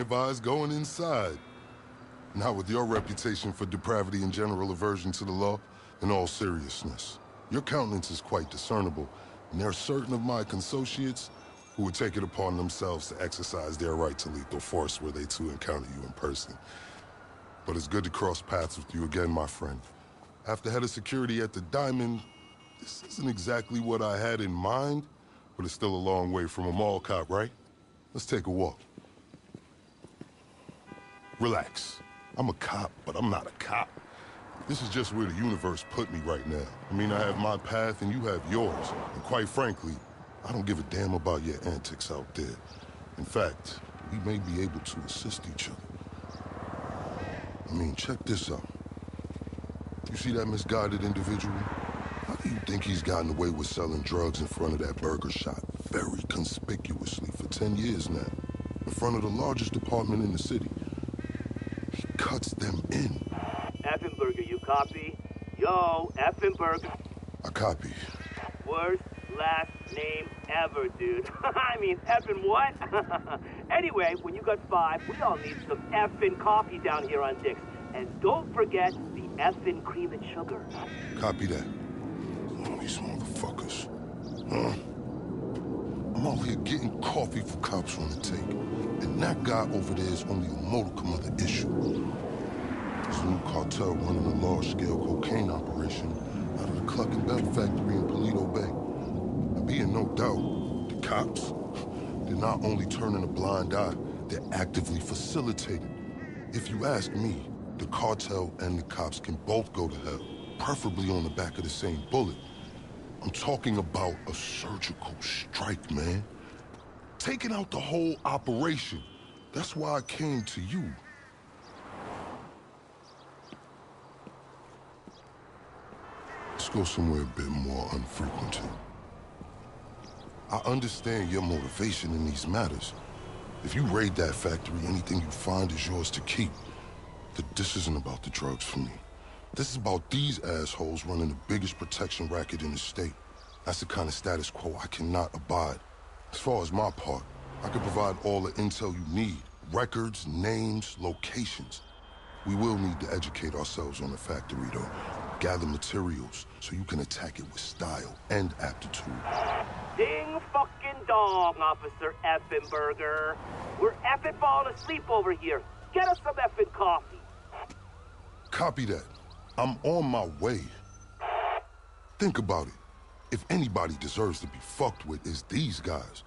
advise going inside. Not with your reputation for depravity and general aversion to the law. In all seriousness, your countenance is quite discernible, and there are certain of my consociates who would take it upon themselves to exercise their right to lethal force were they to encounter you in person. But it's good to cross paths with you again, my friend. After head of security at the Diamond, this isn't exactly what I had in mind, but it's still a long way from a mall cop, right? Let's take a walk. Relax. I'm a cop, but I'm not a cop. This is just where the universe put me right now. I mean, I have my path and you have yours. And quite frankly, I don't give a damn about your antics out there. In fact, we may be able to assist each other. I mean, check this out. You see that misguided individual? How do you think he's gotten away with selling drugs in front of that burger shop very conspicuously for 10 years now? In front of the largest department in the city. He cuts them in. Effenberger, you copy? Yo, Effenberger. I copy. Worst last name ever, dude. I mean, effing what? Anyway, when you got 5, we all need some effing coffee down here on Dick's. And don't forget the effing cream and sugar. Copy that. Oh, these motherfuckers. Huh? I'm out here getting coffee for cops on the take. And that guy over there is only a modicum of the issue. There's a new cartel running a large-scale cocaine operation out of the Cluck and Bell factory in Paleto Bay. And be in no doubt, the cops, they're not only turning a blind eye, they're actively facilitating. If you ask me, the cartel and the cops can both go to hell, preferably on the back of the same bullet. I'm talking about a surgical strike, man. Taking out the whole operation. That's why I came to you. Let's go somewhere a bit more unfrequented. I understand your motivation in these matters. If you raid that factory, anything you find is yours to keep. This isn't about the drugs for me. This is about these assholes running the biggest protection racket in the state. That's the kind of status quo I cannot abide. As far as my part, I can provide all the intel you need. Records, names, locations. We will need to educate ourselves on the factory, though. Gather materials so you can attack it with style and aptitude. Ding fucking dong, Officer Effenberger. We're effing falling asleep over here. Get us some effing coffee. Copy that. I'm on my way. Think about it. If anybody deserves to be fucked with, it's these guys.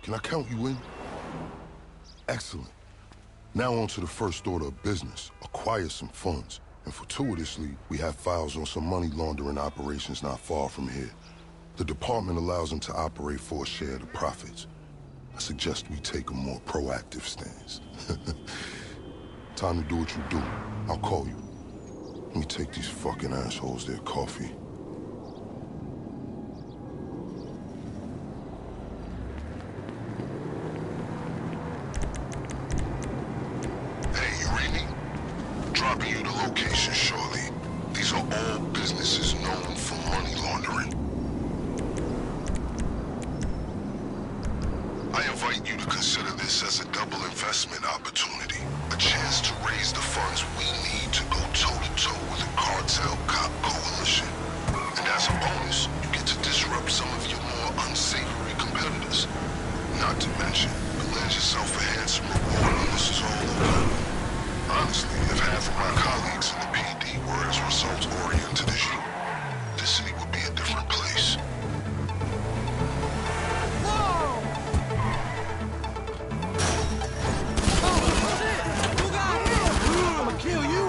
Can I count you in? Excellent. Now on to the first order of business. Acquire some funds. And fortuitously, we have files on some money laundering operations not far from here. The department allows them to operate for a share of the profits. I suggest we take a more proactive stance. Time to do what you do. I'll call you. Let me take these fucking assholes their coffee. Hey, you read me? Dropping you the location shortly. These are all businesses known for money laundering. I invite you to consider this as a double investment opportunity. A chance to raise the funds we need to go toe-to-toe with the cartel cop coalition. And as a bonus, you get to disrupt some of your more unsavory competitors. Not to mention, you'll land yourself a handsome reward when this is all over. Honestly, if half of my colleagues in the PD were as results-oriented as you, this city would be a different place. Kill you!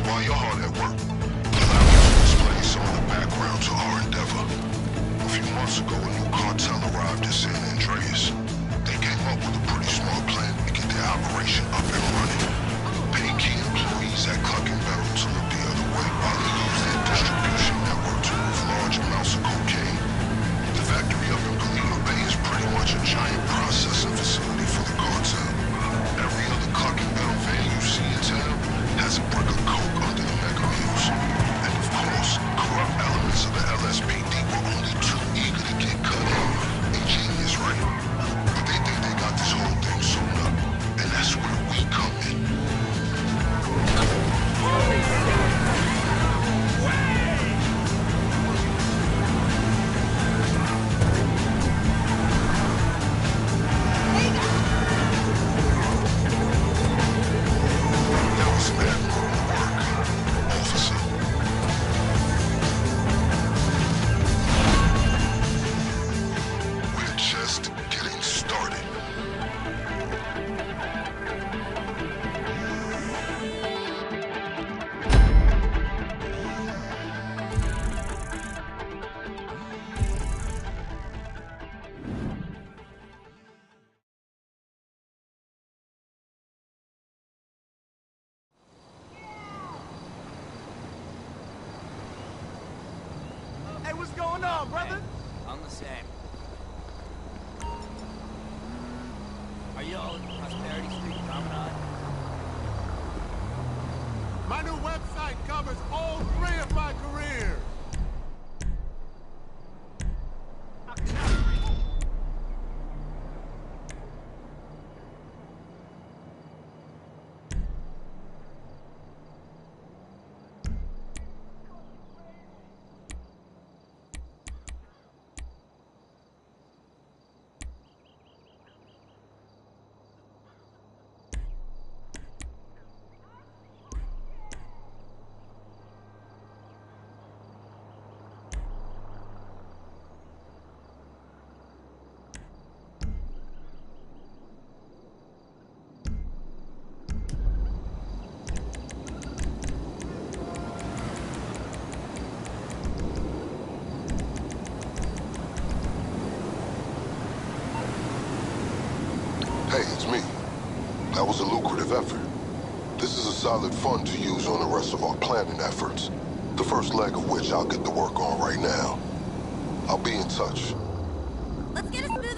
While you're hard at work, allow me to explain some of the background to our endeavor. A few months ago, a new cartel arrived in San Andreas. They came up with a pretty smart plan to get their operation up and running. Pay key employees at Cluck and Barrel to look the other way while they use their distribution network to move large amounts of cocaine. The factory up in Galena Bay is pretty much a giant processing facility for the cartel. Every other Cluck and Barrel van you see in town has a brick of coke under the mega wheels. And of course, corrupt elements of the LSPD were only too eager to get cut in. Ingenious, right? But they think they got this whole thing sewn up. And that's where we come in. That was some admirable work, officer. We're just getting started. Hey, what's going on, brother? I'm the same. Are you all at Prosperity Street Promenade? My new website covers all 3 of my careers. Hey, it's me. That was a lucrative effort. This is a solid fund to use on the rest of our planning efforts. The first leg of which I'll get to work on right now. I'll be in touch. Let's get us through